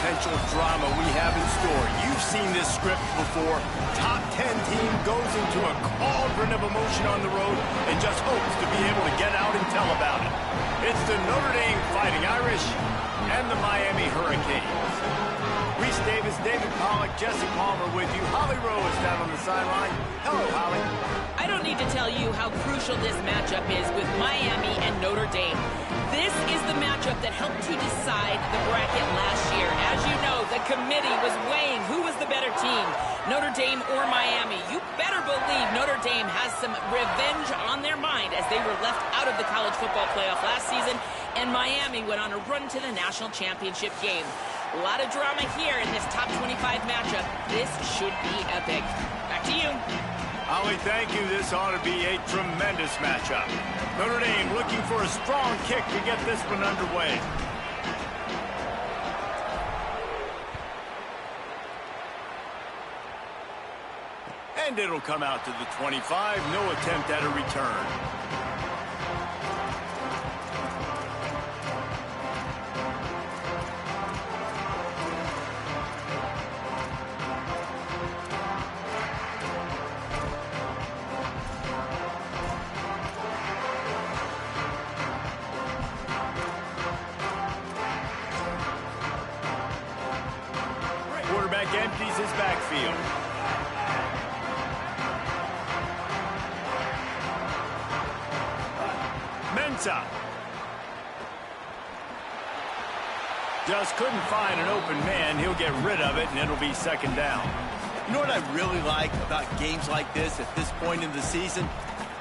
potential drama we have in store. You've seen this script before. Top 10 team goes into a cauldron of emotion on the road and just hopes to be able to get out and tell about it. It's the Notre Dame Fighting Irish and the Miami Hurricanes. Reese Davis, David Pollack, Jesse Palmer with you. Holly Rowe is down on the sideline. Hello, Holly. I don't need to tell you how crucial this matchup is with Miami and Notre Dame. This is the matchup that helped to decide the bracket last year. As you know, the committee was weighing who was the better team, Notre Dame or Miami. You better believe Notre Dame has some revenge on their mind as they were left out of the college football playoff last season, and Miami went on a run to the national championship game. A lot of drama here in this top 25 matchup. This should be epic. Back to you. Holly, thank you. This ought to be a tremendous matchup. Notre Dame looking for a strong kick to get this one underway. And it'll come out to the 25. No attempt at a return. Quarterback empties his backfield. Mensah. Just couldn't find an open man. He'll get rid of it, and it'll be second down. You know what I really like about games like this at this point in the season?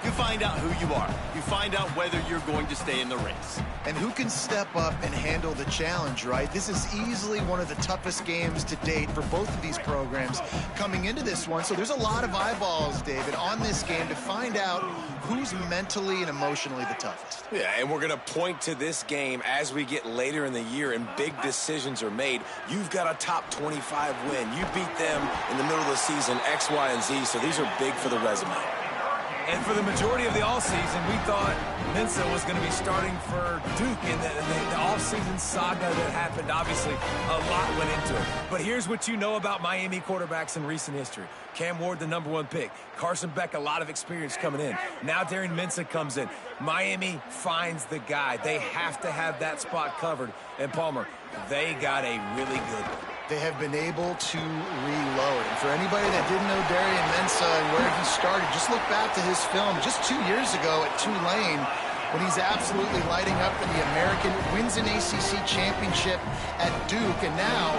You find out who you are. You find out whether you're going to stay in the race. And who can step up and handle the challenge, right? This is easily one of the toughest games to date for both of these programs coming into this one. So there's a lot of eyeballs, David, on this game to find out who's mentally and emotionally the toughest. Yeah, and we're going to point to this game as we get later in the year and big decisions are made. You've got a top 25 win. You beat them in the middle of the season, X, Y, and Z, so these are big for the resume. And for the majority of the offseason, we thought Mensah was going to be starting for Duke in the offseason saga that happened. Obviously, a lot went into it. But here's what you know about Miami quarterbacks in recent history. Cam Ward, the #1 pick. Carson Beck, a lot of experience coming in. Now Darian Mensah comes in. Miami finds the guy. They have to have that spot covered. And Palmer, they got a really good one. They have been able to reload. And for anybody that didn't know Darian Mensah and where he started, just look back to his film just 2 years ago at Tulane when he's absolutely lighting up in the American, wins an ACC championship at Duke, and now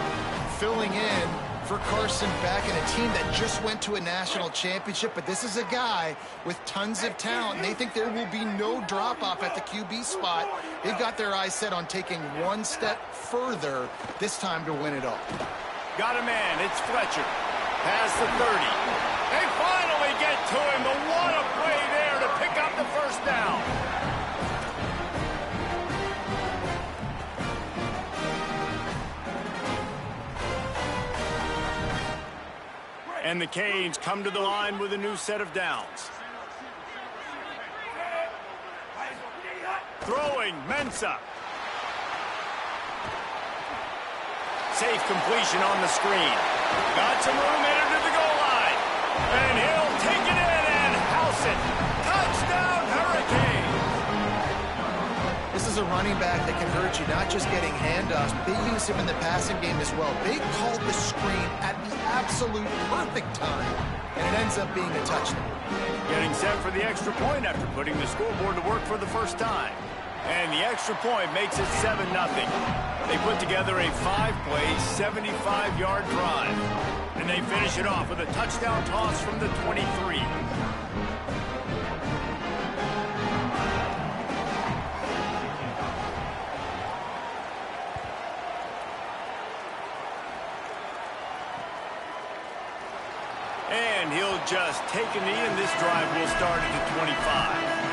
filling in for Carson Beck and a team that just went to a national championship. But this is a guy with tons of talent, and they think there will be no drop-off at the QB spot. They've got their eyes set on taking one step further this time to win it all. Got a man. It's Fletcher. Past the 30. They finally get to him, but what a play there to pick up the first down. And the Canes come to the line with a new set of downs. Throwing, Mensah. Safe completion on the screen. Got some room headed to the goal line. And he'll take it in and house it. Touchdown, Hurricanes. This is a running back that can hurt you, not just getting handoffs, but they use him in the passing game as well. They called the screen at the absolute perfect time, and it ends up being a touchdown. Getting set for the extra point after putting the scoreboard to work for the first time. And the extra point makes it 7-0. They put together a 5-play, 75-yard drive. And they finish it off with a touchdown toss from the 23. And he'll just take a knee, and this drive will start at the 25.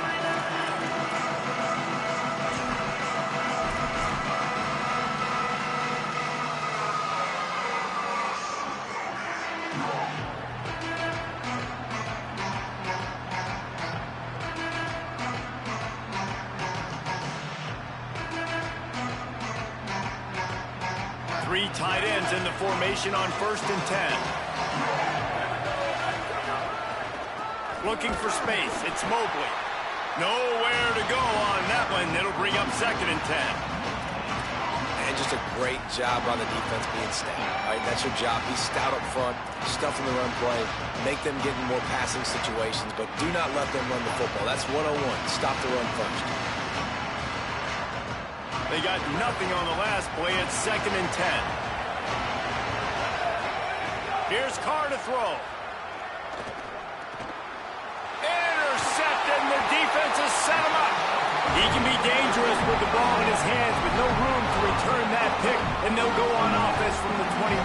tight ends in the formation on 1st and 10. Looking for space. It's Mobley. Nowhere to go on that one. It'll bring up 2nd and 10. And just a great job on the defense being stout. All right, that's your job. Be stout up front, stuff in the run play, make them get in more passing situations, but do not let them run the football. That's 101. Stop the run first. They got nothing on the last play. It's 2nd and 10. Here's Carr to throw. Intercepted, and the defense has set him up. He can be dangerous with the ball in his hands with no room to return that pick, and they'll go on offense from the 21.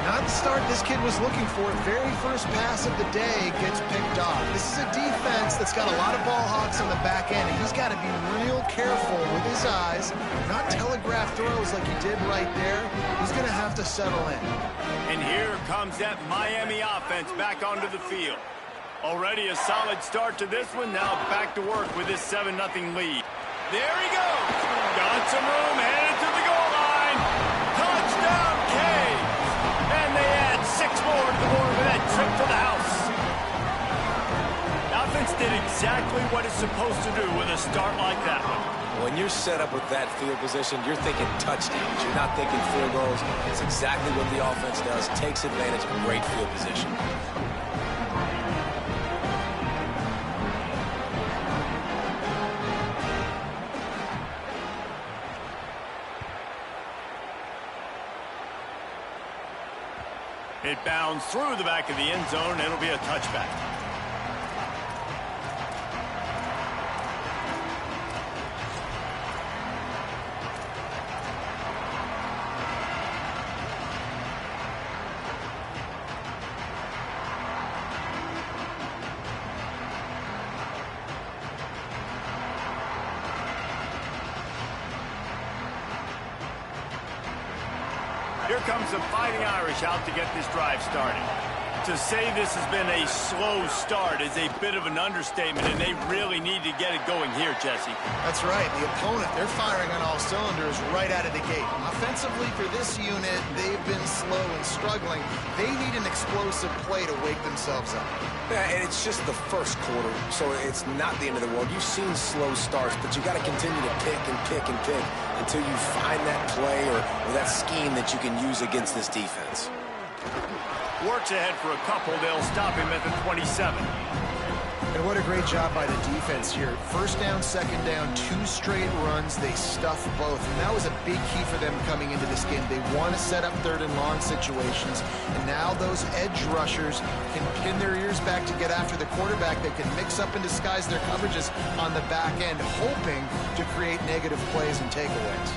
Not the start this kid was looking for. Very first pass of the day gets picked off. This is a defense that's got a lot of ball hawks on the back end, and he's got to be real careful with his eyes, not telegraph throws like he did right there. He's going to have to settle in. And here comes that Miami offense back onto the field. Already a solid start to this one. Now back to work with this 7-0 lead. There he goes. Got some room, headed to the goal line. Touchdown, Canes. And they add 6 more to the board with that trip to the house. Offense did exactly what it's supposed to do with a start like that one. When you're set up with that field position, you're thinking touchdowns. You're not thinking field goals. It's exactly what the offense does. Takes advantage of a great field position. It bounds through the back of the end zone. It'll be a touchback. Here comes the Fighting Irish out to get this drive started. To say this has been a slow start is a bit of an understatement, and they really need to get it going here, Jesse. That's right. The opponent, they're firing on all cylinders right out of the gate. Offensively for this unit, they've been slow and struggling. They need an explosive play to wake themselves up. Yeah, and it's just the first quarter, so it's not the end of the world. You've seen slow starts, but you got to continue to pick and pick and pick until you find that play or that scheme that you can use against this defense. Works ahead for a couple. They'll stop him at the 27. And what a great job by the defense here. First down, second down, 2 straight runs. They stuff both. And that was a big key for them coming into this game. They want to set up 3rd and long situations. And now those edge rushers can pin their ears back to get after the quarterback. They can mix up and disguise their coverages on the back end, hoping to create negative plays and takeaways.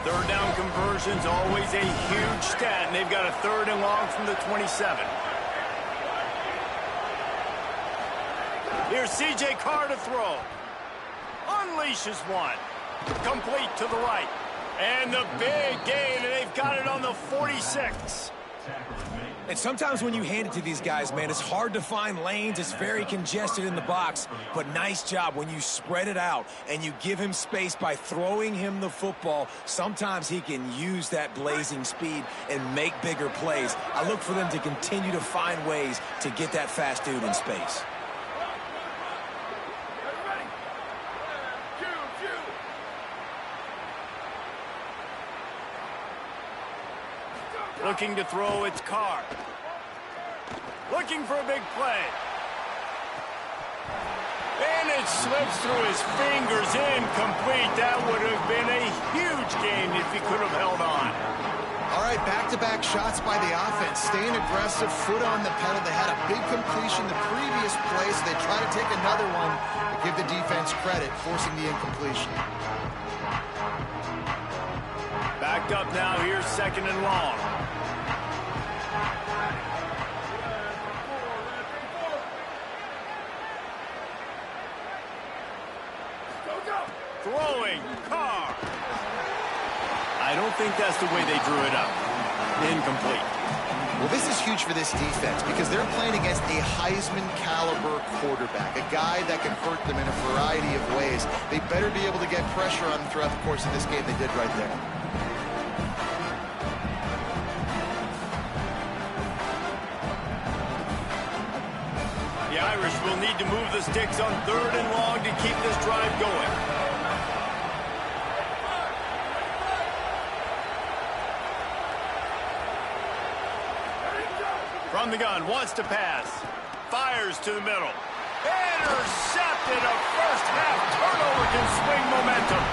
Third down conversion's always a huge stat, and they've got a 3rd and long from the 27. Here's C.J. Carr to throw. Unleashes one. Complete to the right. And the big gain, and they've got it on the 46. And sometimes when you hand it to these guys, man, it's hard to find lanes. It's very congested in the box. But nice job when you spread it out and you give him space by throwing him the football. Sometimes he can use that blazing speed and make bigger plays. I look for them to continue to find ways to get that fast dude in space. Looking to throw, it's Carr. Looking for a big play. And it slips through his fingers, incomplete. That would have been a huge gain if he could have held on. All right, back-to-back shots by the offense. Staying aggressive, foot on the pedal. They had a big completion the previous play, so they try to take another one, but give the defense credit, forcing the incompletion. Backed up now, here's 2nd and long. Throwing, Carr. I don't think that's the way they drew it up. Incomplete. Well, this is huge for this defense because they're playing against a Heisman-caliber quarterback, a guy that can hurt them in a variety of ways. They better be able to get pressure on them throughout the course of this game. They did right there. The Irish will need to move the sticks on 3rd and long to keep this drive going. From the gun, wants to pass. Fires to the middle. Intercepted. A first-half turnover can swing momentum.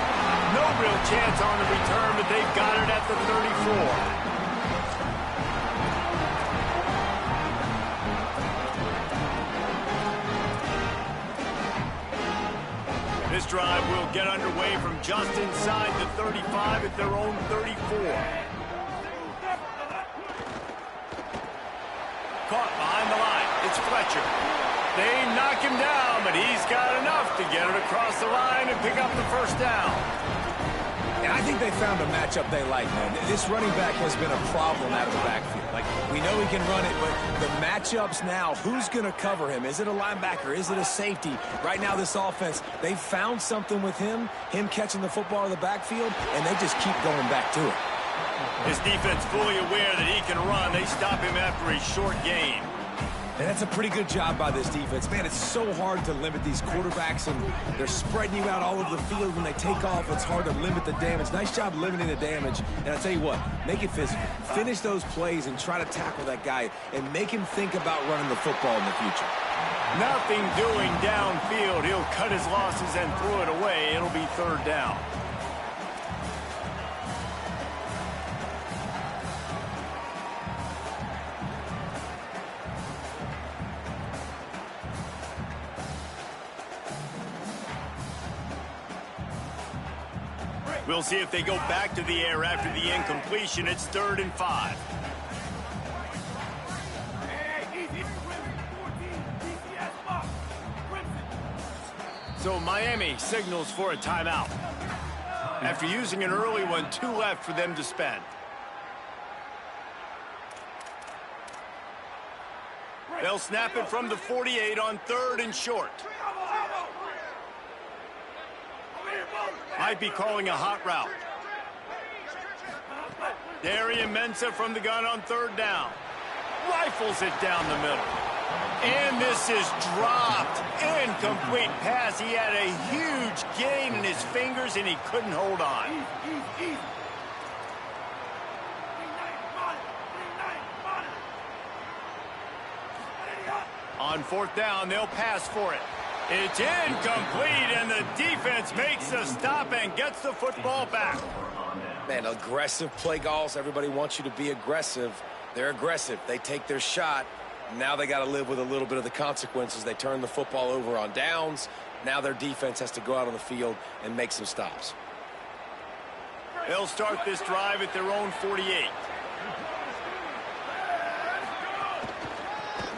No real chance on the return, but they've got it at the 34. This drive will get underway from just inside the 35 at their own 34. Caught behind the line. It's Fletcher. They knock him down, but he's got enough to get it across the line and pick up the first down. And I think they found a matchup they like, man. This running back has been a problem out of the backfield. Like, we know he can run it, but the matchups now, who's going to cover him? Is it a linebacker? Is it a safety? Right now, this offense, they found something with him catching the football in the backfield, and they just keep going back to it. His defense fully aware that he can run. They stop him after a short gain. And that's a pretty good job by this defense. Man, it's so hard to limit these quarterbacks, and they're spreading you out all over the field. When they take off, it's hard to limit the damage. Nice job limiting the damage. And I'll tell you what, make it physical. Finish those plays and try to tackle that guy and make him think about running the football in the future. Nothing doing downfield. He'll cut his losses and throw it away. It'll be 3rd down. We'll see if they go back to the air after the incompletion. It's 3rd and 5. So Miami signals for a timeout. After using an early one, 2 left for them to spend. They'll snap it from the 48 on 3rd and short. Might be calling a hot route. Darian Mensah from the gun on 3rd down. Rifles it down the middle. And this is dropped. Incomplete pass. He had a huge gain in his fingers, and he couldn't hold on. On 4th down, they'll pass for it. It's incomplete, and the defense makes a stop and gets the football back. Man, aggressive play calls. Everybody wants you to be aggressive. They're aggressive. They take their shot. Now they got to live with a little bit of the consequences. They turn the football over on downs. Now their defense has to go out on the field and make some stops. They'll start this drive at their own 48.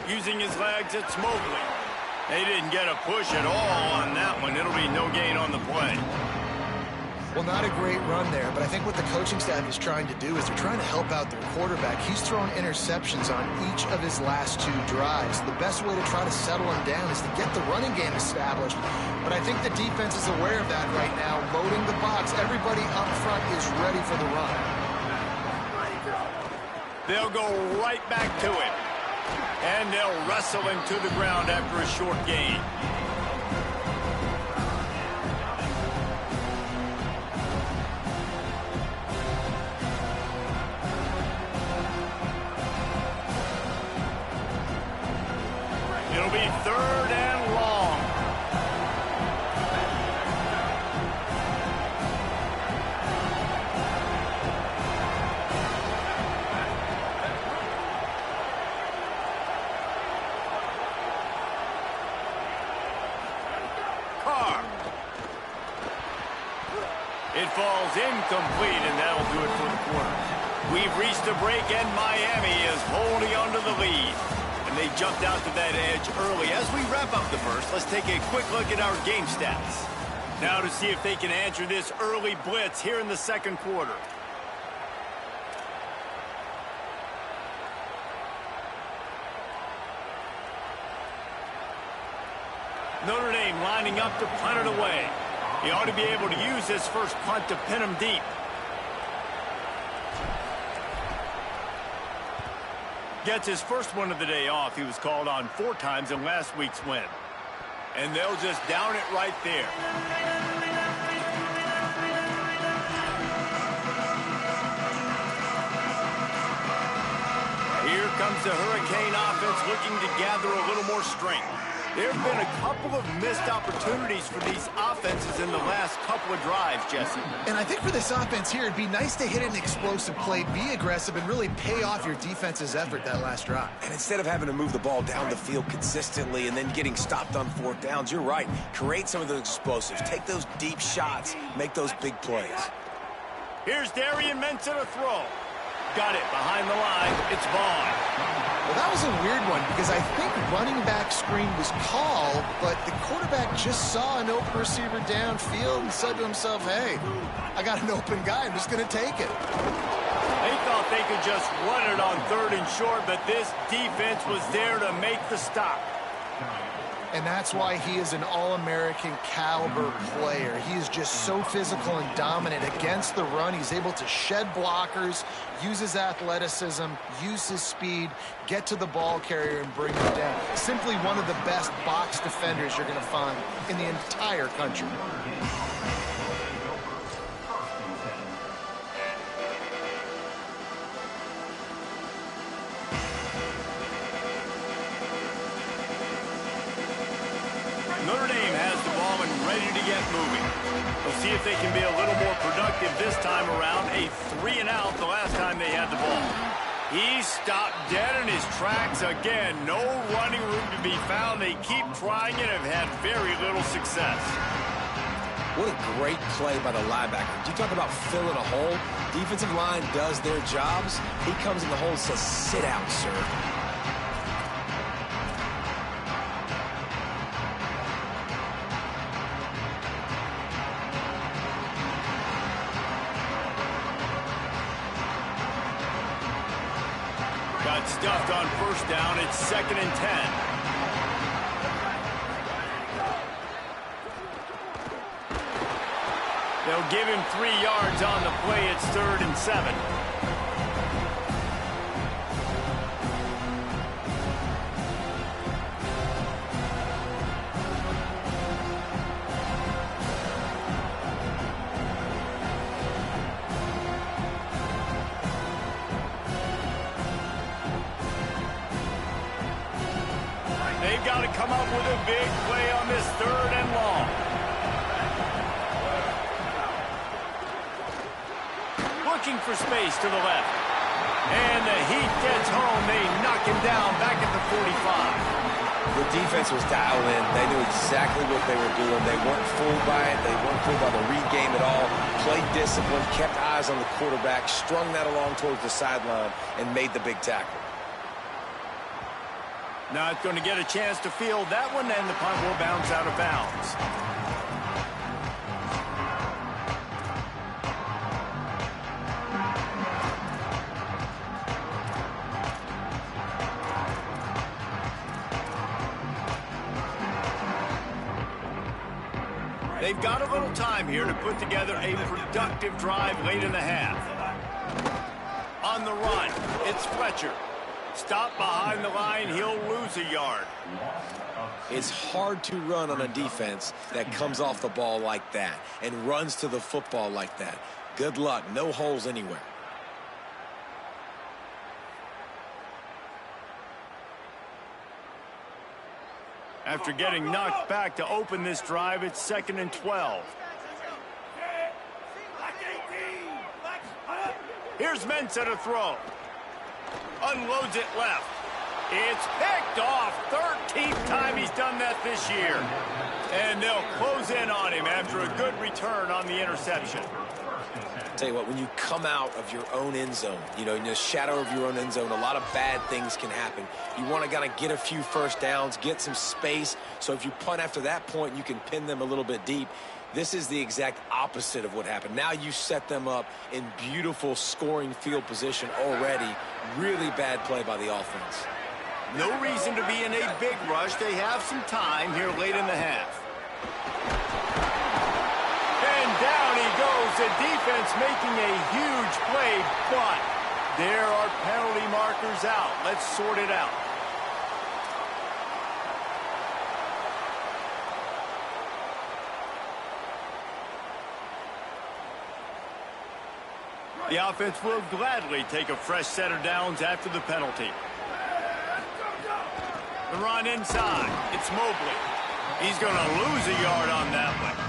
Using his legs, it's Mobley. They didn't get a push at all on that one. It'll be no gain on the play. Well, not a great run there, but I think what the coaching staff is trying to do is they're trying to help out their quarterback. He's thrown interceptions on each of his last 2 drives. The best way to try to settle him down is to get the running game established. But I think the defense is aware of that right now, loading the box. Everybody up front is ready for the run. They'll go right back to it. And they'll wrestle him to the ground after a short gain. It'll be 3rd and long. It falls incomplete, and that'll do it for the quarter. We've reached a break, and Miami is holding on to the lead. And they jumped out to that edge early. As we wrap up the first, let's take a quick look at our game stats. Now to see if they can answer this early blitz here in the 2nd quarter. Notre Dame lining up to punt it away. He ought to be able to use this first punt to pin him deep. Gets his first one of the day off. He was called on 4 times in last week's win. And they'll just down it right there. Here comes the Hurricane offense looking to gather a little more strength. There have been a couple of missed opportunities for these offenses in the last couple of drives, Jesse. And I think for this offense here, it'd be nice to hit an explosive play, be aggressive, and really pay off your defense's effort that last drive. And instead of having to move the ball down the field consistently and then getting stopped on 4th downs, you're right. Create some of those explosives. Take those deep shots. Make those big plays. Here's Darian Mensah to throw. Got it behind the line. It's Vaughn. Well, that was a weird one because I think running back screen was called, but the quarterback just saw an open receiver downfield and said to himself, hey, I got an open guy. I'm just going to take it. They thought they could just run it on 3rd and short, but this defense was there to make the stop. And that's why he is an All-American caliber player. He is just so physical and dominant against the run. He's able to shed blockers, use his athleticism, use his speed, get to the ball carrier and bring him down. Simply one of the best box defenders you're going to find in the entire country. Notre Dame has the ball and ready to get moving. We'll see if they can be a little more productive this time around. A 3-and-out the last time they had the ball. He stopped dead in his tracks again. No running room to be found. They keep trying it and have had very little success. What a great play by the linebacker. Do you talk about filling a hole? Defensive line does their jobs. He comes in the hole and says, sit out, sir. Got stuffed on 1st down. It's 2nd and 10. They'll give him 3 yards on the play. It's 3rd and 7. They've got to come up with a big play on this 3rd and long. Looking for space to the left. And the Heat gets home. They knock him down back at the 45. The defense was dialed in. They knew exactly what they were doing. They weren't fooled by it. They weren't fooled by the read game at all. Played discipline, kept eyes on the quarterback, strung that along towards the sideline, and made the big tackle. Not going to get a chance to field that one, and the punt will bounce out of bounds. They've got a little time here to put together a productive drive late in the half. On the run, it's Fletcher. Stop behind the line, he'll lose a yard. It's hard to run on a defense that comes off the ball like that and runs to the football like that. Good luck, no holes anywhere. After getting knocked back to open this drive, it's 2nd and 12. Here's Mensah to throw. Unloads it left. It's picked off. 13th time he's done that this year. And they'll close in on him after a good return on the interception. Tell you what, when you come out of your own end zone, you know, in the shadow of your own end zone, a lot of bad things can happen. You want to kind of get a few first downs, get some space, so if you punt after that point, you can pin them a little bit deep. This is the exact opposite of what happened. Now you set them up in beautiful scoring field position already. Really bad play by the offense. No reason to be in a big rush. They have some time here late in the half. And down he goes. The defense making a huge play, but there are penalty markers out. Let's sort it out. The offense will gladly take a fresh set of downs after the penalty. The run inside. It's Mobley. He's going to lose a yard on that one.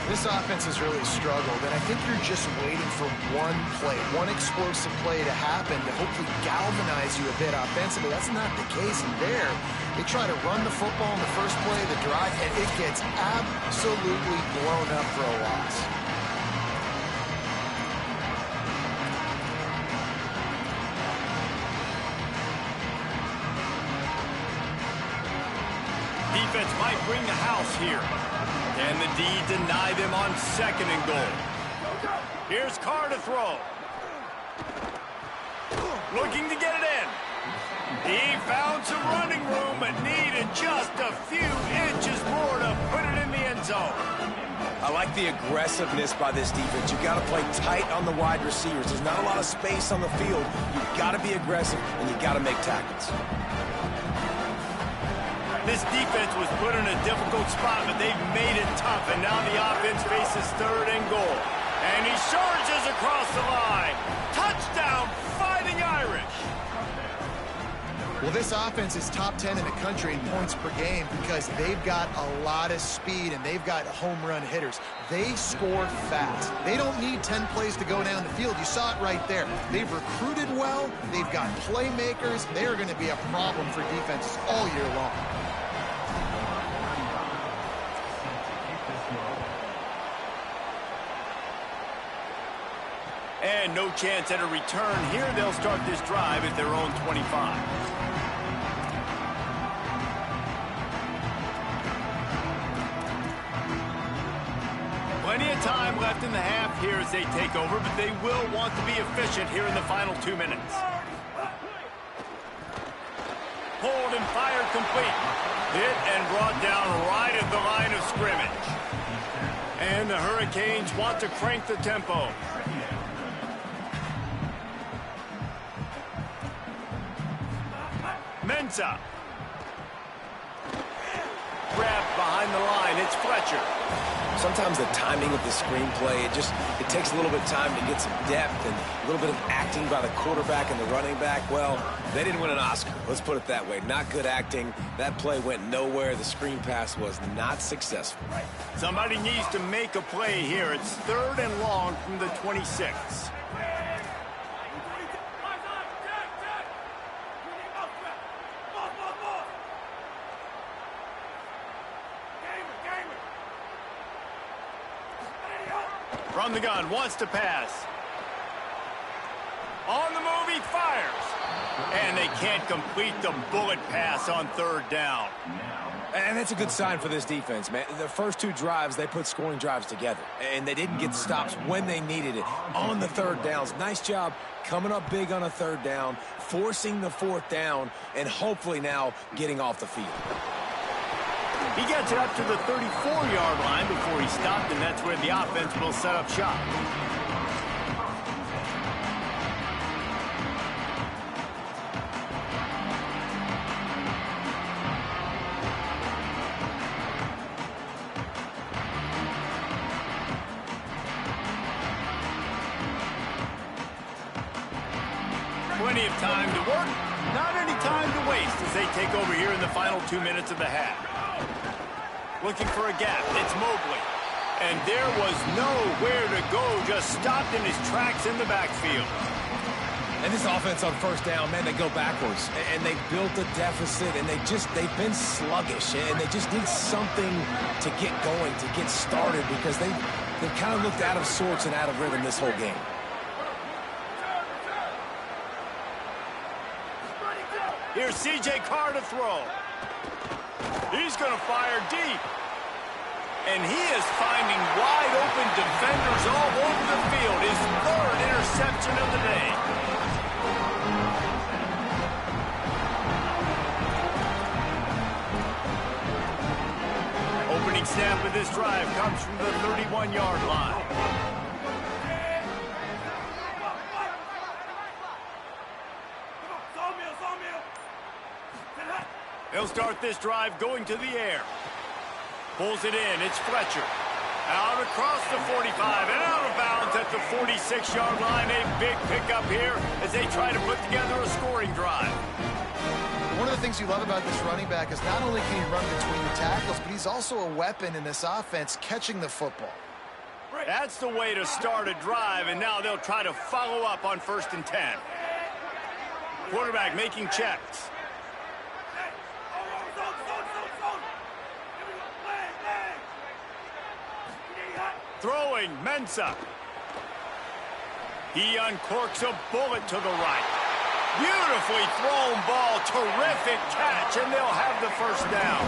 This offense has really struggled, and I think you're just waiting for one play, one explosive play to happen to hopefully galvanize you a bit offensively. That's not the case in there. They try to run the football in the first play of the drive, and it gets absolutely blown up for a loss. Defense might bring the house here. And the D deny them on 2nd and goal. Here's Carr to throw. Looking to get it in. He found some running room, but needed just a few inches more to put it in the end zone. I like the aggressiveness by this defense. You got to play tight on the wide receivers. There's not a lot of space on the field. You've got to be aggressive, and you got to make tackles. This defense was put in a difficult spot, but they've made it tough, and now the offense faces 3rd and goal. And he charges across the line. Touchdown, Fighting Irish. Well, this offense is top 10 in the country in points per game because they've got a lot of speed and they've got home run hitters. They score fast. They don't need 10 plays to go down the field. You saw it right there. They've recruited well. They've got playmakers. They are going to be a problem for defenses all year long. And no chance at a return here. They'll start this drive at their own 25. Plenty of time left in the half here as they take over, but they will want to be efficient here in the final 2 minutes. Pulled and fired complete. Hit and brought down right at the line of scrimmage. And the Hurricanes want to crank the tempo. Mensah. Grabbed behind the line. It's Fletcher. Sometimes the timing of the screenplay, it takes a little bit of time to get some depth and a little bit of acting by the quarterback and the running back. Well, they didn't win an Oscar. Let's put it that way. Not good acting. That play went nowhere. The screen pass was not successful. Somebody needs to make a play here. It's 3rd and long from the 26. From the gun, wants to pass. On the move, he fires. And they can't complete the bullet pass on 3rd down. And that's a good sign for this defense, man. The first 2 drives, they put scoring drives together. And they didn't get stops when they needed it. On the 3rd downs, nice job coming up big on a 3rd down, forcing the 4th down, and hopefully now getting off the field. He gets it up to the 34-yard line before he stopped, and that's where the offense will set up shop. Plenty of time to work, not any time to waste as they take over here in the final 2 minutes of the half. Looking for a gap. It's Mobley. And there was nowhere to go. Just stopped in his tracks in the backfield. And this offense on 1st down, man, they go backwards. And they built a deficit, and they've been sluggish. And they just need something to get going, to get started, because they've kind of looked out of sorts and out of rhythm this whole game. Here's C.J. Carr to throw. He's going to fire deep. And he is finding wide-open defenders all over the field. His 3rd interception of the day. this drive comes from the 31-yard line. They'll start this drive going to the air. Pulls it in. It's Fletcher. Out across the 45 and out of bounds at the 46-yard line. A big pickup here as they try to put together a scoring drive. One of the things you love about this running back is not only can he run between the tackles, but he's also a weapon in this offense catching the football. That's the way to start a drive, and now they'll try to follow up on 1st and 10. Quarterback making checks. Throwing, Mensah. He uncorks a bullet to the right. Beautifully thrown ball, terrific catch, and they'll have the first down.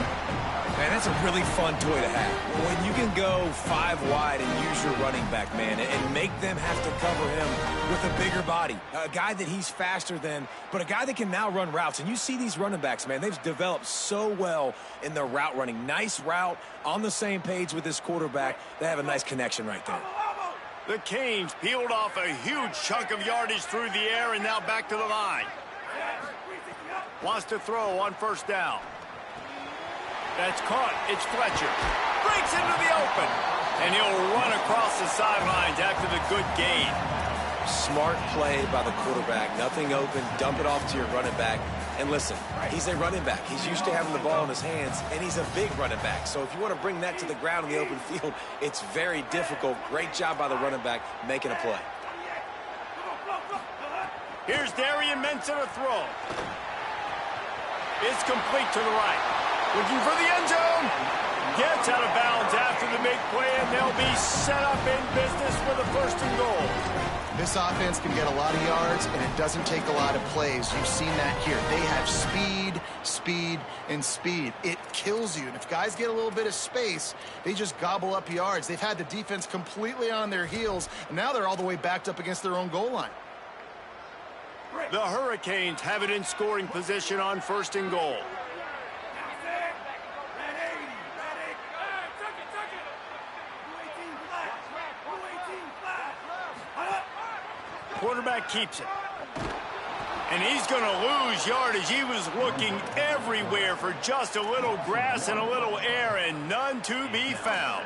Man, that's a really fun toy to have. When you can go 5 wide and use your running back, man, and make them have to cover him with a bigger body. A guy that he's faster than, but a guy that can now run routes. And you see these running backs, man, they've developed so well in their route running. Nice route, on the same page with this quarterback. They have a nice connection right there. The Canes peeled off a huge chunk of yardage through the air and now back to the line. Wants to throw on 1st down. That's caught. It's Fletcher. Breaks into the open. And he'll run across the sidelines after the good gain. Smart play by the quarterback. Nothing open. Dump it off to your running back. And listen, he's a running back. He's used to having the ball in his hands, and he's a big running back. So if you want to bring that to the ground in the open field, it's very difficult. Great job by the running back making a play. Here's Darian Mensah to throw. It's complete to the right. Looking for the end zone. Gets out of bounds after the big play, and they'll be set up in business for the 1st and goal. This offense can get a lot of yards, and it doesn't take a lot of plays. You've seen that here. They have speed, speed, and speed. It kills you. And if guys get a little bit of space, they just gobble up yards. They've had the defense completely on their heels, and now they're all the way backed up against their own goal line. The Hurricanes have it in scoring position on 1st and goal. Quarterback keeps it. And he's going to lose yardage. He was looking everywhere for just a little grass and a little air, and none to be found.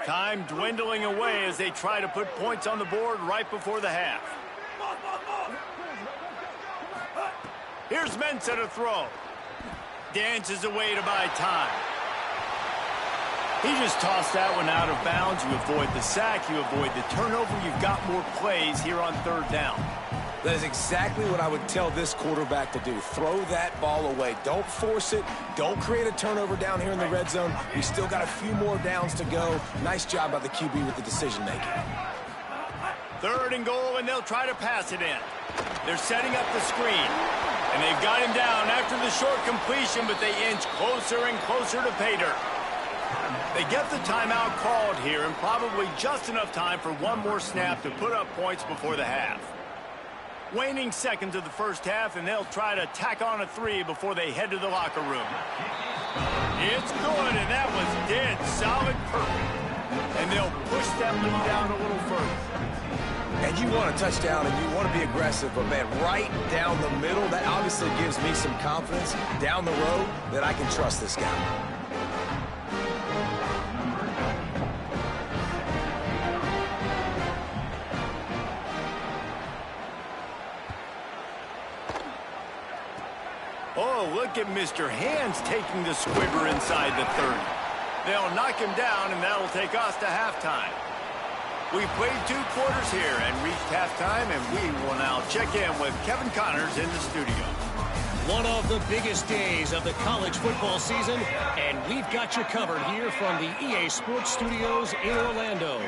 Time dwindling away as they try to put points on the board right before the half. Here's Mensah to throw. Dances away to buy time. He just tossed that one out of bounds. You avoid the sack. You avoid the turnover. You've got more plays here on 3rd down. That is exactly what I would tell this quarterback to do. Throw that ball away. Don't force it. Don't create a turnover down here in the red zone. We still got a few more downs to go. Nice job by the QB with the decision-making. 3rd and goal, and they'll try to pass it in. They're setting up the screen, and they've got him down after the short completion, but they inch closer and closer to pay dirt. They get the timeout called here, and probably just enough time for one more snap to put up points before the half. Waning seconds of the 1st half, and they'll try to tack on a 3 before they head to the locker room. It's good, and that was dead solid perfect. And they'll push that lead down a little further. And you want a touchdown, and you want to be aggressive, but, man, right down the middle, that obviously gives me some confidence down the road that I can trust this guy. Oh, look at Mr. Hands taking the squibber inside the 30. They'll knock him down, and that'll take us to halftime. We've played 2 quarters here and reached halftime, and we will now check in with Kevin Connors in the studio. One of the biggest days of the college football season, and we've got you covered here from the EA Sports Studios in Orlando.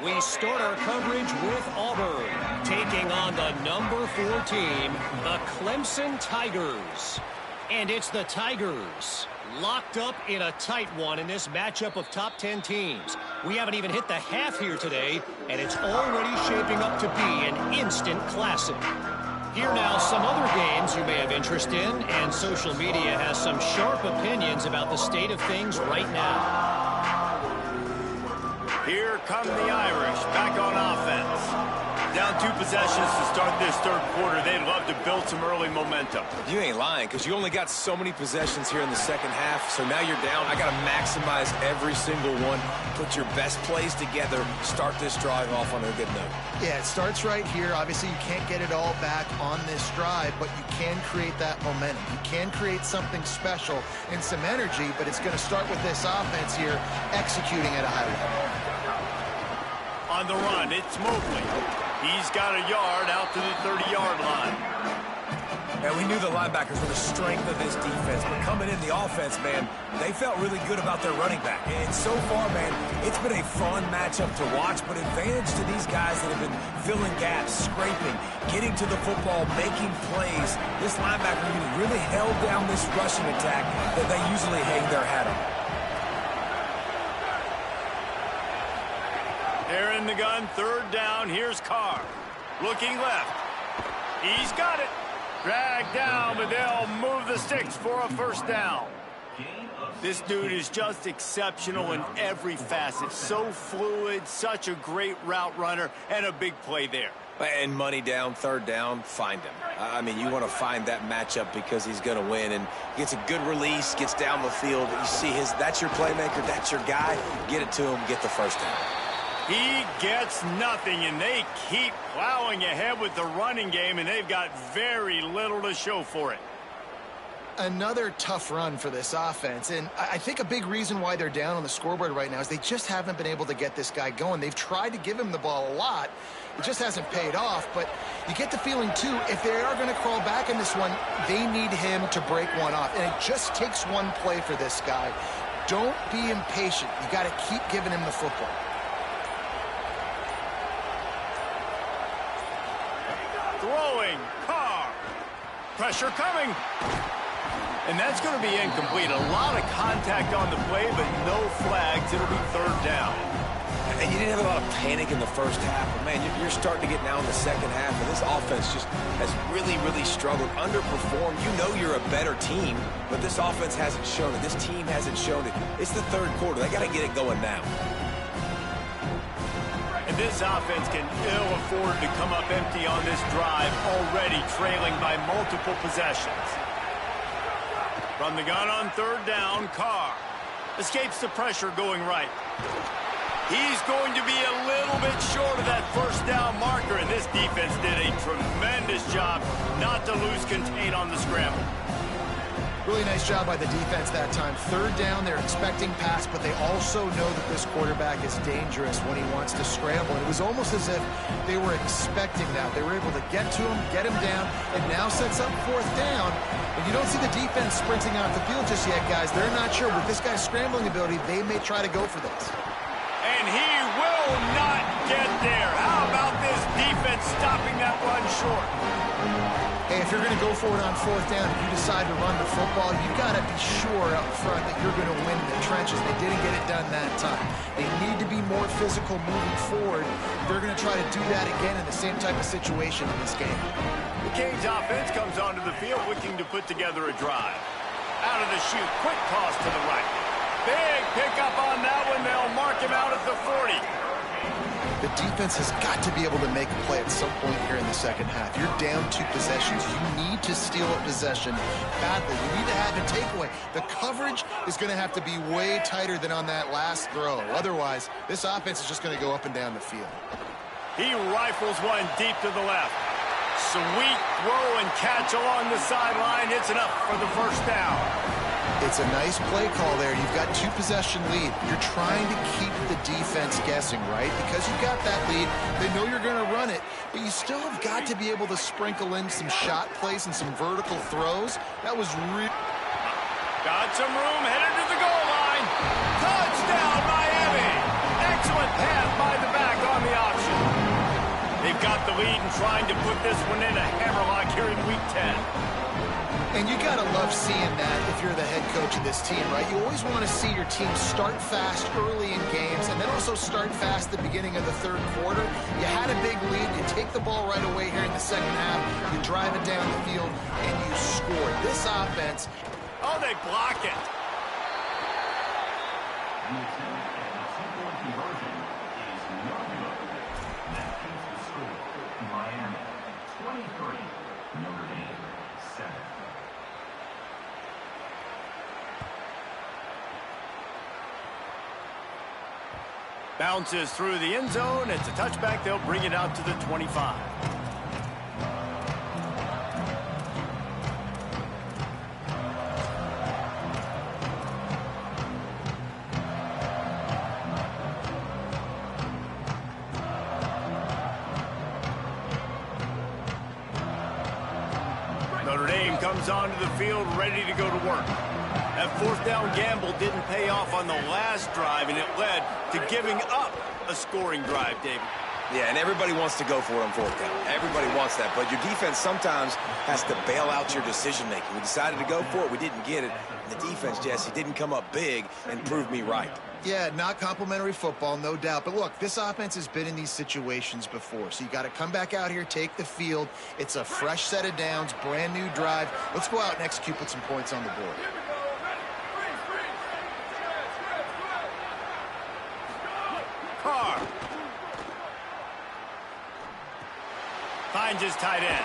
We start our coverage with Auburn, taking on the number 4 team, the Clemson Tigers. And it's the Tigers, locked up in a tight one in this matchup of top 10 teams. We haven't even hit the half here today, and it's already shaping up to be an instant classic. Here now, some other games you may have interest in, and social media has some sharp opinions about the state of things right now. Here come the Irish, back on offense. Down 2 possessions to start this third quarter. They'd love to build some early momentum. You ain't lying, because you only got so many possessions here in the second half, so now you're down. I got to maximize every single one, put your best plays together, start this drive off on a good note. Yeah, it starts right here. Obviously, you can't get it all back on this drive, but you can create that momentum. You can create something special and some energy, but it's going to start with this offense here executing at a high level. On the run, it's Mobley. He's got a yard out to the 30-yard line. And we knew the linebackers were the strength of this defense, but coming in the offense, man, they felt really good about their running back. And so far, man, it's been a fun matchup to watch, but advantage to these guys that have been filling gaps, scraping, getting to the football, making plays. This linebacker unit really held down this rushing attack that they usually hang their hat on. They're in the gun, third down. Here's Carr. Looking left. He's got it. Dragged down, but they'll move the sticks for a first down. This dude is just exceptional in every facet. So fluid, such a great route runner, and a big play there. And money down, third down, find him. I mean, you want to find that matchup because he's going to win. And gets a good release, gets down the field. You see that's your playmaker, that's your guy. Get it to him, get the first down. He gets nothing, and they keep plowing ahead with the running game, and they've got very little to show for it. Another tough run for this offense, and I think a big reason why they're down on the scoreboard right now is they just haven't been able to get this guy going. They've tried to give him the ball a lot. It just hasn't paid off, but you get the feeling, too, if they are going to crawl back in this one, they need him to break one off, and it just takes one play for this guy. Don't be impatient. You got to keep giving him the football. Throwing, Carr. Pressure coming. And that's going to be incomplete. A lot of contact on the play, but no flags. It'll be third down. And you didn't have a lot of panic in the first half. But, man, you're starting to get now in the second half, and this offense just has really, really struggled, underperformed. You know you're a better team, but this offense hasn't shown it. This team hasn't shown it. It's the third quarter. They got to get it going now. And this offense can ill afford to come up empty on this drive, already trailing by multiple possessions. From the gun on third down, Carr escapes the pressure going right. He's going to be a little bit short of that first down marker, and this defense did a tremendous job not to lose contain on the scramble. Really nice job by the defense that time. Third down, they're expecting pass, but they also know that this quarterback is dangerous when he wants to scramble. And it was almost as if they were expecting that. They were able to get to him, get him down, and now sets up fourth down. And you don't see the defense sprinting off the field just yet, guys. They're not sure. With this guy's scrambling ability, they may try to go for this. And he will not get there. How about this defense stopping that run short? Hey, if you're going to go for it on fourth down, if you decide to run the football, you've got to be sure up front that you're going to win in the trenches. They didn't get it done that time. They need to be more physical moving forward. They're going to try to do that again in the same type of situation in this game. The Canes offense comes onto the field looking to put together a drive. Out of the chute, quick toss to the right. Big pickup on that one. They'll mark him out at the 40. The defense has got to be able to make a play at some point here in the second half. You're down 2 possessions. You need to steal a possession badly. You need to have a takeaway. The coverage is going to have to be way tighter than on that last throw. Otherwise, this offense is just going to go up and down the field. He rifles one deep to the left. Sweet throw and catch along the sideline. It's enough for the first down. It's a nice play call there. You've got 2 possession lead. You're trying to keep the defense guessing, right? Because you've got that lead. They know you're going to run it, but you still have got to be able to sprinkle in some shot plays and some vertical throws. That was got some room, headed to the goal line. Touchdown, Miami. Excellent pass by the back on the option. They've got the lead and trying to put this one in a hammerlock here in Week 10. And you got to love seeing that if you're the head coach of this team, right? You always want to see your team start fast early in games and then also start fast at the beginning of the third quarter. You had a big lead. You take the ball right away here in the second half. You drive it down the field, and you score. This offense... Oh, they block it. Miami 23, Notre Dame 7. Bounces through the end zone. It's a touchback. They'll bring it out to the 25. Notre Dame comes onto the field ready to go to work. That fourth down gamble didn't pay off on the last drive, and it led to giving up a scoring drive, David. Yeah, and everybody wants to go for it on fourth down. Everybody wants that, but your defense sometimes has to bail out your decision-making. We decided to go for it. We didn't get it. And the defense, Jesse, didn't come up big and prove me right. Yeah, not complimentary football, no doubt. But look, this offense has been in these situations before. So you got to come back out here, take the field. It's a fresh set of downs, brand new drive. Let's go out and execute, put some points on the board. Carr finds his tight end.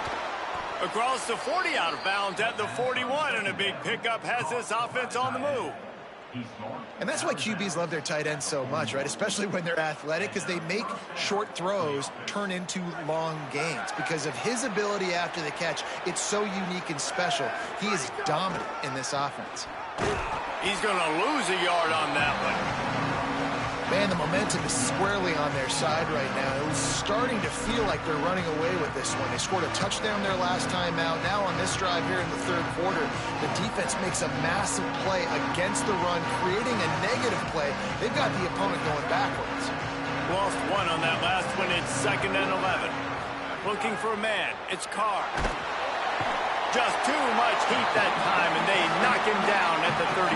Across the 40, out of bounds at the 41, and a big pickup has this offense on the move. And that's why QBs love their tight ends so much, right? Especially when they're athletic, because they make short throws turn into long gains. Because of his ability after the catch, it's so unique and special. He is dominant in this offense. He's going to lose a yard on that one. Man, the momentum is squarely on their side right now. It was starting to feel like they're running away with this one. They scored a touchdown their last time out. Now on this drive here in the third quarter, the defense makes a massive play against the run, creating a negative play. They've got the opponent going backwards. Lost one on that last one. It's 2nd and 11. Looking for a man. It's Carr. Just too much heat that time, and they knock him down at the 31.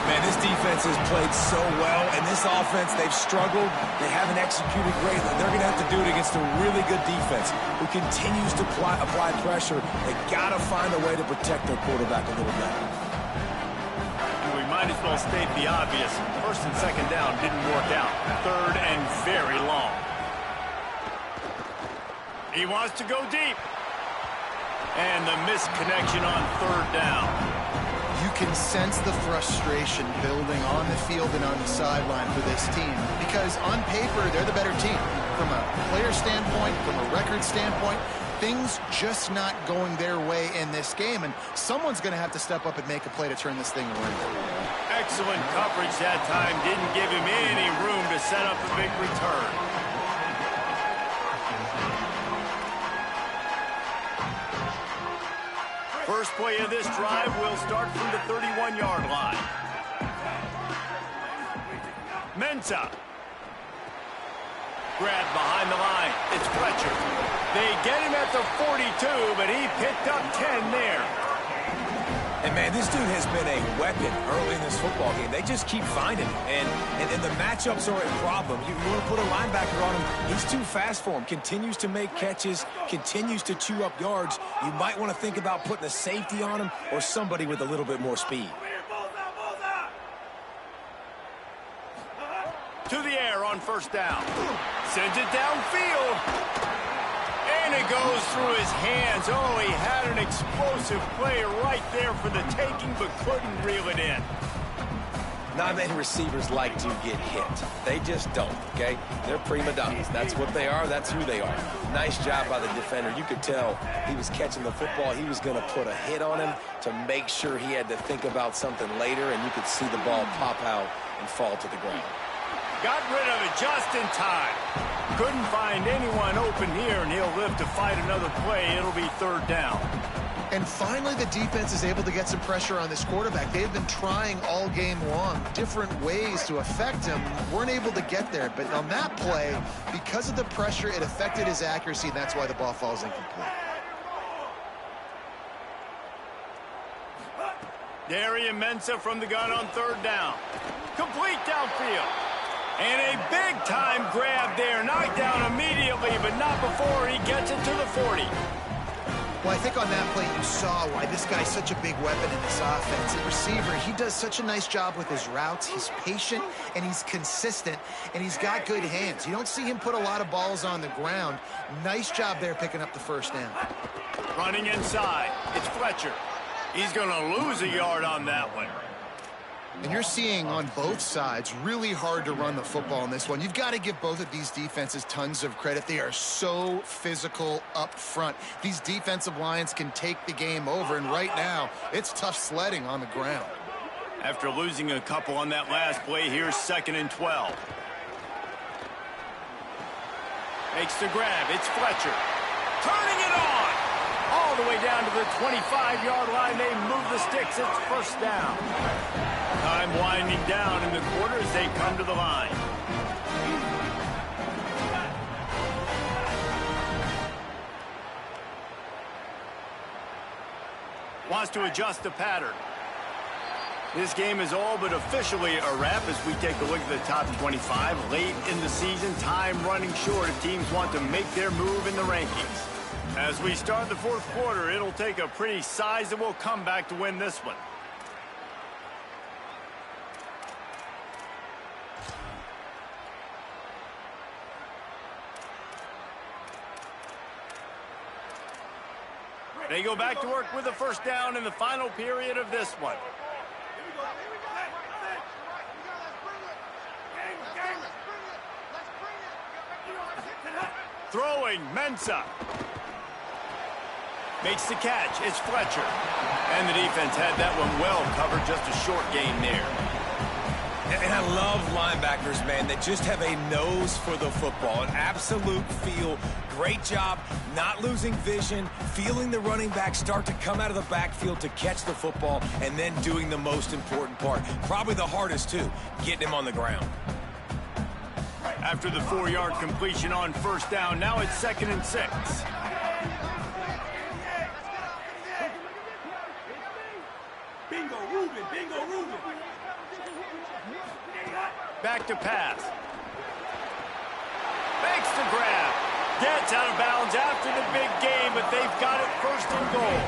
Man, this defense has played so well, and this offense, they've struggled. They haven't executed greatly. They're going to have to do it against a really good defense who continues to apply pressure. They got to find a way to protect their quarterback a little better. We might as well state the obvious. 1st and 2nd down didn't work out. 3rd and very long. He wants to go deep. And the misconnection on 3rd down. You can sense the frustration building on the field and on the sideline for this team because on paper, they're the better team. From a player standpoint, from a record standpoint, things just not going their way in this game, and someone's going to have to step up and make a play to turn this thing around. Excellent coverage that time. Didn't give him any room to set up a big return. First play of this drive will start from the 31-yard line. Mensah. Grabbed behind the line. It's Fletcher. They get him at the 42, but he picked up 10 there. And, man, this dude has been a weapon early in this football game. They just keep finding him. And the matchups are a problem. You want to put a linebacker on him, he's too fast for him. Continues to make catches, continues to chew up yards. You might want to think about putting a safety on him or somebody with a little bit more speed. To the air on 1st down. Sends it downfield. And it goes through his hands. Oh, he had an explosive play right there for the taking, but couldn't reel it in. Not many receivers like to get hit. They just don't, okay? They're prima donnas. That's what they are. That's who they are. Nice job by the defender. You could tell he was catching the football. He was going to put a hit on him to make sure he had to think about something later, and you could see the ball pop out and fall to the ground. Got rid of it just in time. Couldn't find anyone open here, and he'll live to fight another play. It'll be 3rd down. And finally, the defense is able to get some pressure on this quarterback. They've been trying all game long different ways to affect him. Weren't able to get there. But on that play, because of the pressure, it affected his accuracy, and that's why the ball falls incomplete. Darian Mensah from the gun on third down. Complete downfield. And a big-time grab there. Knocked down immediately, but not before he gets it to the 40. Well, I think on that play you saw why this guy's such a big weapon in this offense. The receiver, he does such a nice job with his routes. He's patient, and he's consistent, and he's got good hands. You don't see him put a lot of balls on the ground. Nice job there picking up the first down. Running inside, it's Fletcher. He's going to lose a yard on that one. And you're seeing on both sides really hard to run the football in this one. You've got to give both of these defenses tons of credit. They are so physical up front. These defensive lines can take the game over, and right now it's tough sledding on the ground. After losing a couple on that last play, here's 2nd and 12. Makes the grab. It's Fletcher. Turning it on. All the way down to the 25-yard line. They move the sticks. It's first down. Time winding down in the quarter as they come to the line. Wants to adjust the pattern. This game is all but officially a wrap as we take a look at the top 25. Late in the season, time running short if teams want to make their move in the rankings. As we start the fourth quarter, it'll take a pretty sizable comeback to win this one. They go back to work with a first down in the final period of this one. Throwing, Mensah. Makes the catch. It's Fletcher. And the defense had that one well covered. Just a short gain there. And I love linebackers, man, that just have a nose for the football, an absolute feel. Great job not losing vision, feeling the running back start to come out of the backfield to catch the football, and then doing the most important part. Probably the hardest, too, getting him on the ground. After the 4-yard completion on first down, now it's 2nd and 6. Bingo, Ruben, bingo, Ruben. Back to pass. Makes the grab. Gets out of bounds after the big game, but they've got it first and goal.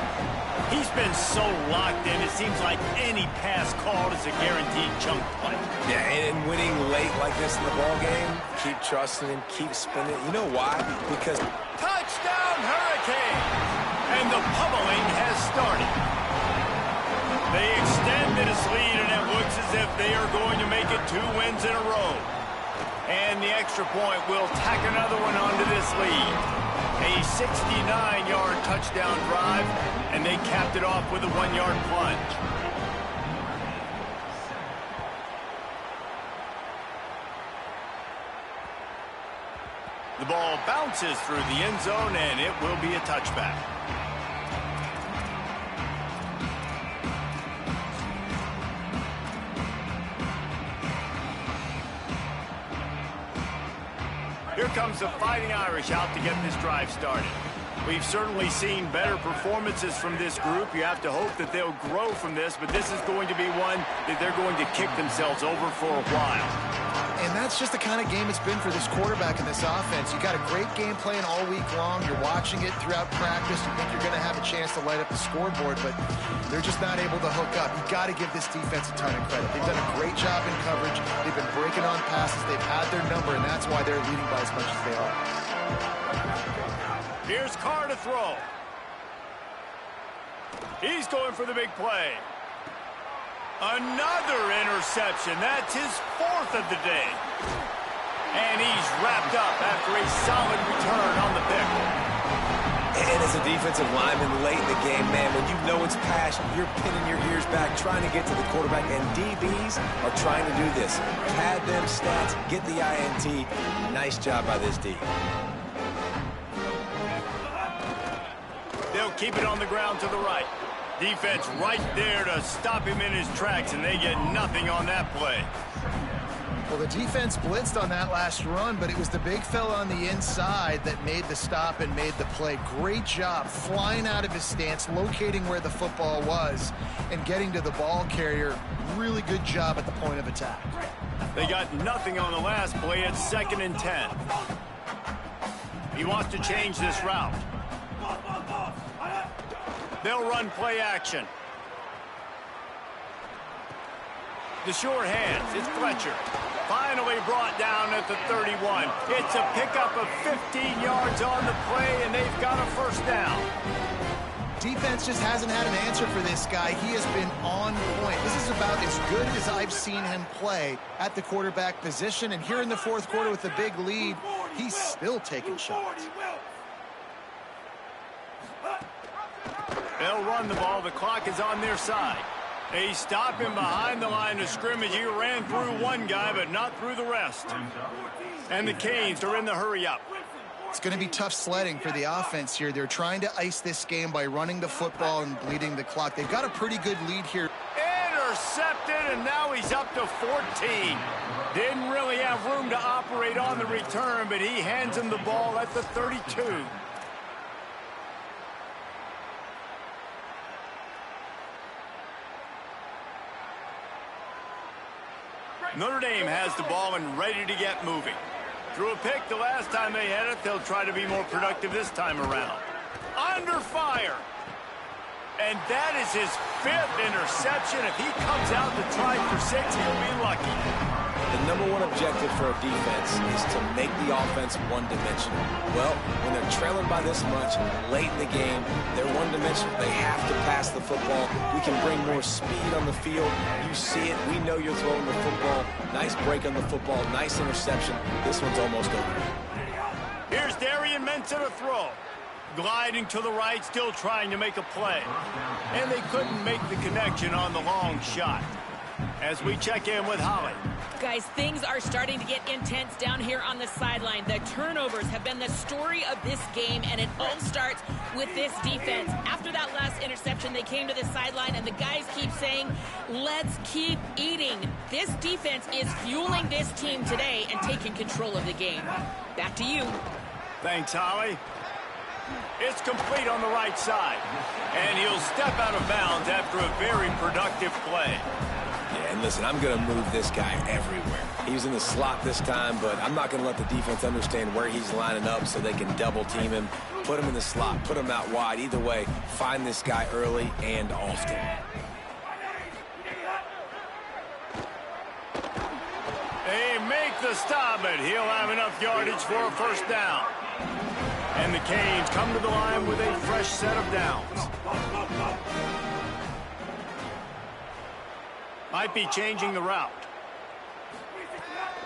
He's been so locked in, it seems like any pass called is a guaranteed chunk play. Yeah, and winning late like this in the ball game, keep trusting him, keep spinning. You know why? Because touchdown Hurricane! And the pummeling has started. They extend this lead, and it looks as if they are going to make it 2 wins in a row. And the extra point will tack another one onto this lead. A 69-yard touchdown drive, and they capped it off with a 1-yard plunge. The ball bounces through the end zone, and it will be a touchback. Here comes the Fighting Irish out to get this drive started. We've certainly seen better performances from this group. You have to hope that they'll grow from this, but this is going to be one that they're going to kick themselves over for a while. And that's just the kind of game it's been for this quarterback in this offense. You got a great game plan all week long. You're watching it throughout practice. You think you're going to have a chance to light up the scoreboard, but they're just not able to hook up. You got to give this defense a ton of credit. They've done a great job in coverage. They've been breaking on passes. They've had their number, and that's why they're leading by as much as they are. Here's Carr to throw. He's going for the big play. Another interception. That's his 4th of the day. And he's wrapped up after a solid return on the pick. And as a defensive lineman late in the game, man, when you know it's passion, you're pinning your ears back, trying to get to the quarterback, and DBs are trying to do this. Pad them stats, get the INT. Nice job by this D. They'll keep it on the ground to the right. Defense right there to stop him in his tracks, and they get nothing on that play. Well, the defense blitzed on that last run, but it was the big fella on the inside that made the stop and made the play. Great job flying out of his stance, locating where the football was, and getting to the ball carrier. Really good job at the point of attack. They got nothing on the last play. It's 2nd and 10. He wants to change this route. They'll run play action. The sure hands. It's Fletcher. Finally brought down at the 31. It's a pickup of 15 yards on the play, and they've got a first down. Defense just hasn't had an answer for this guy. He has been on point. This is about as good as I've seen him play at the quarterback position. And here in the fourth quarter with a big lead, he's still taking shots. They'll run the ball. The clock is on their side. They stop him behind the line of scrimmage. He ran through one guy, but not through the rest. And the Canes are in the hurry-up. It's going to be tough sledding for the offense here. They're trying to ice this game by running the football and bleeding the clock. They've got a pretty good lead here. Intercepted, and now he's up to 14. Didn't really have room to operate on the return, but he hands him the ball at the 32. Notre Dame has the ball and ready to get moving. Threw a pick the last time they had it. They'll try to be more productive this time around. Under fire. And that is his 5th interception. If he comes out to try for 6, he'll be lucky. The number one objective for a defense is to make the offense one-dimensional. Well, when they're trailing by this much late in the game, they're one-dimensional. They have to pass the football. We can bring more speed on the field. You see it. We know you're throwing the football. Nice break on the football. Nice interception. This one's almost over. Here's Darian Mensah to throw. Gliding to the right, still trying to make a play. And they couldn't make the connection on the long shot. As we check in with Holly. Guys, things are starting to get intense down here on the sideline. The turnovers have been the story of this game, and it all starts with this defense. After that last interception, they came to the sideline, and the guys keep saying, let's keep eating. This defense is fueling this team today and taking control of the game. Back to you. Thanks, Holly. It's complete on the right side. And he'll step out of bounds after a very productive play. Yeah, and listen, I'm going to move this guy everywhere. He's in the slot this time, but I'm not going to let the defense understand where he's lining up so they can double-team him, put him in the slot, put him out wide. Either way, find this guy early and often. They make the stop, but he'll have enough yardage for a first down. And the Canes come to the line with a fresh set of downs. Might be changing the route.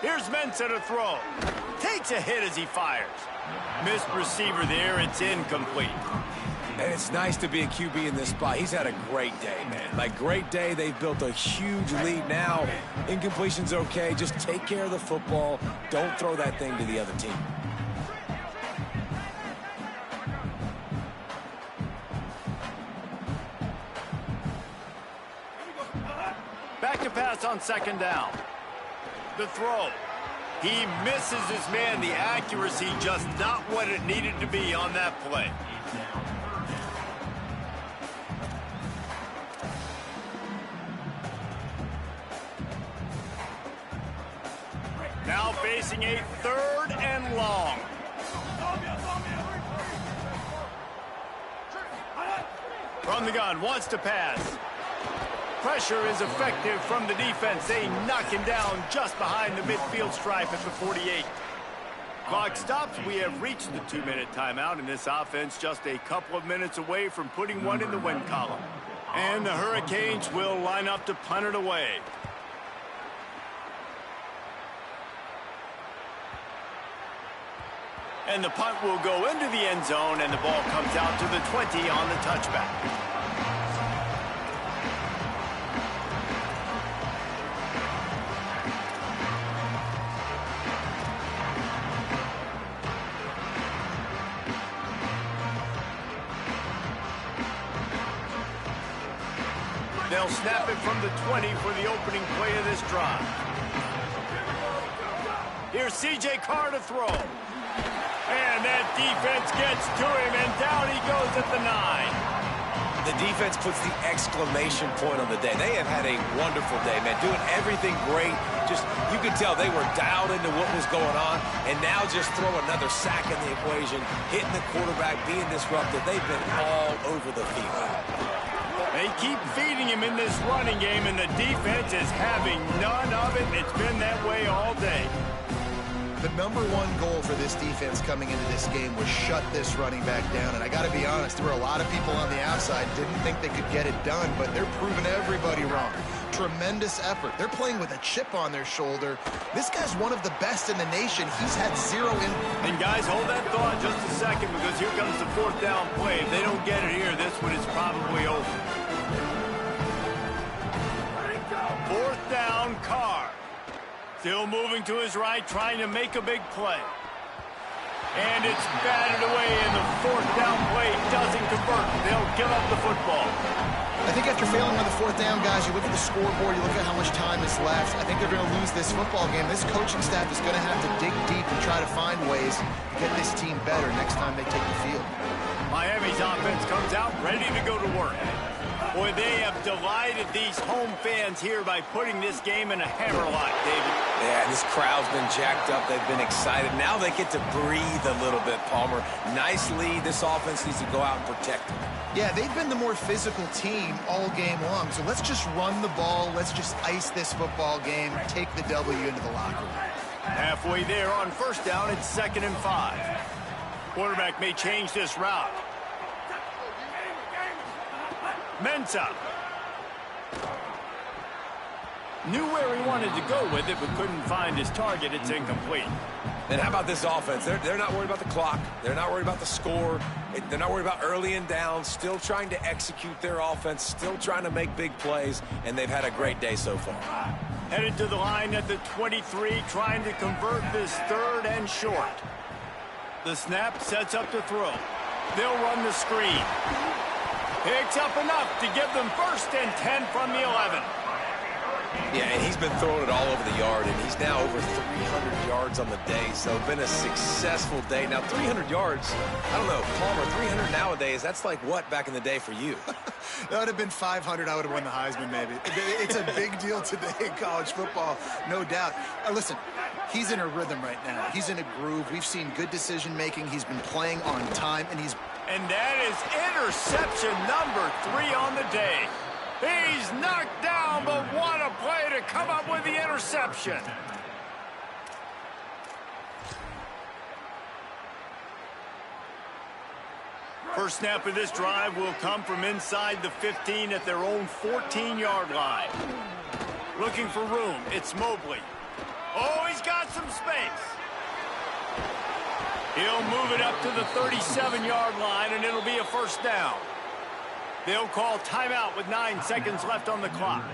Here's Mensah to throw. Takes a hit as he fires. Missed receiver there. It's incomplete. And it's nice to be a QB in this spot. He's had a great day, man. Like, great day. They've built a huge lead now. Incompletion's okay. Just take care of the football. Don't throw that thing to the other team. Back to pass on 2nd down. The throw. He misses his man. The accuracy just not what it needed to be on that play. Now facing a 3rd and long. From the gun, wants to pass. Pressure is effective from the defense. They knock him down just behind the midfield stripe at the 48. Clock stops. We have reached the 2-minute timeout, and this offense just a couple of minutes away from putting one in the win column. And the Hurricanes will line up to punt it away. And the punt will go into the end zone, and the ball comes out to the 20 on the touchback. They'll snap it from the 20 for the opening play of this drive. Here's C.J. Carr to throw. And that defense gets to him, and down he goes at the 9. The defense puts the exclamation point on the day. They have had a wonderful day, man, doing everything great. Just, you could tell they were dialed into what was going on, and now just throw another sack in the equation, hitting the quarterback, being disruptive. They've been all over the field. They keep feeding him in this running game, and the defense is having none of it. It's been that way all day. The number one goal for this defense coming into this game was shut this running back down. And I got to be honest, there were a lot of people on the outside didn't think they could get it done, but they're proving everybody wrong. Tremendous effort. They're playing with a chip on their shoulder. This guy's one of the best in the nation. He's had zero in. And guys, hold that thought just a second, because here comes the 4th down play. If they don't get it here, this one is probably over. 4th down, Carr. Still moving to his right, trying to make a big play. And it's batted away, and the 4th down play doesn't convert. They'll give up the football. I think after failing on the 4th down, guys, you look at the scoreboard, you look at how much time is left. I think they're going to lose this football game. This coaching staff is going to have to dig deep and try to find ways to get this team better next time they take the field. Miami's offense comes out ready to go to work. Boy, they have delighted these home fans here by putting this game in a hammerlock, David. Yeah, this crowd's been jacked up. They've been excited. Now they get to breathe a little bit, Palmer. Nice lead. This offense needs to go out and protect them. Yeah, they've been the more physical team all game long. So let's just run the ball. Let's just ice this football game. Take the W into the locker room. Halfway there on 1st down, it's 2nd and 5. Quarterback may change this route. Mensah knew where he wanted to go with it, but couldn't find his target. It's incomplete. And how about this offense? They're not worried about the clock. They're not worried about the score. They're not worried about early and down. Still trying to execute their offense. Still trying to make big plays. And they've had a great day so far. Headed to the line at the 23, trying to convert this 3rd and short. The snap sets up to throw. They'll run the screen. Picks up enough to give them 1st and 10 from the 11. Yeah, and he's been throwing it all over the yard, and he's now over 300 yards on the day, so been a successful day. Now, 300 yards, I don't know, Palmer, 300 nowadays, that's like what back in the day for you? That would have been 500. I would have won the Heisman, maybe. It's a big deal today in college football, no doubt. Listen, he's in a rhythm right now. He's in a groove. We've seen good decision-making. He's been playing on time, and he's... And that is interception number 3 on the day. He's knocked down, but what a play to come up with the interception. First snap of this drive will come from inside the 15 at their own 14-yard line. Looking for room, it's Mobley. Oh, he's got some space. He'll move it up to the 37-yard line, and it'll be a 1st down. They'll call timeout with 9 seconds left on the clock.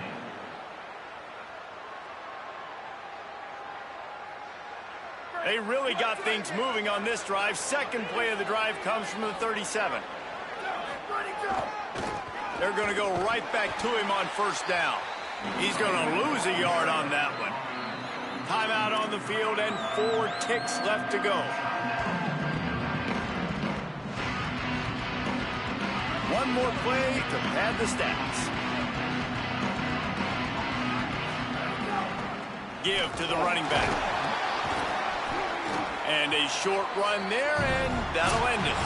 They really got things moving on this drive. Second play of the drive comes from the 37. They're going to go right back to him on 1st down. He's going to lose a yard on that one. Timeout on the field and 4 ticks left to go. One more play to pad the stats. Give to the running back. And a short run there, and that'll end it.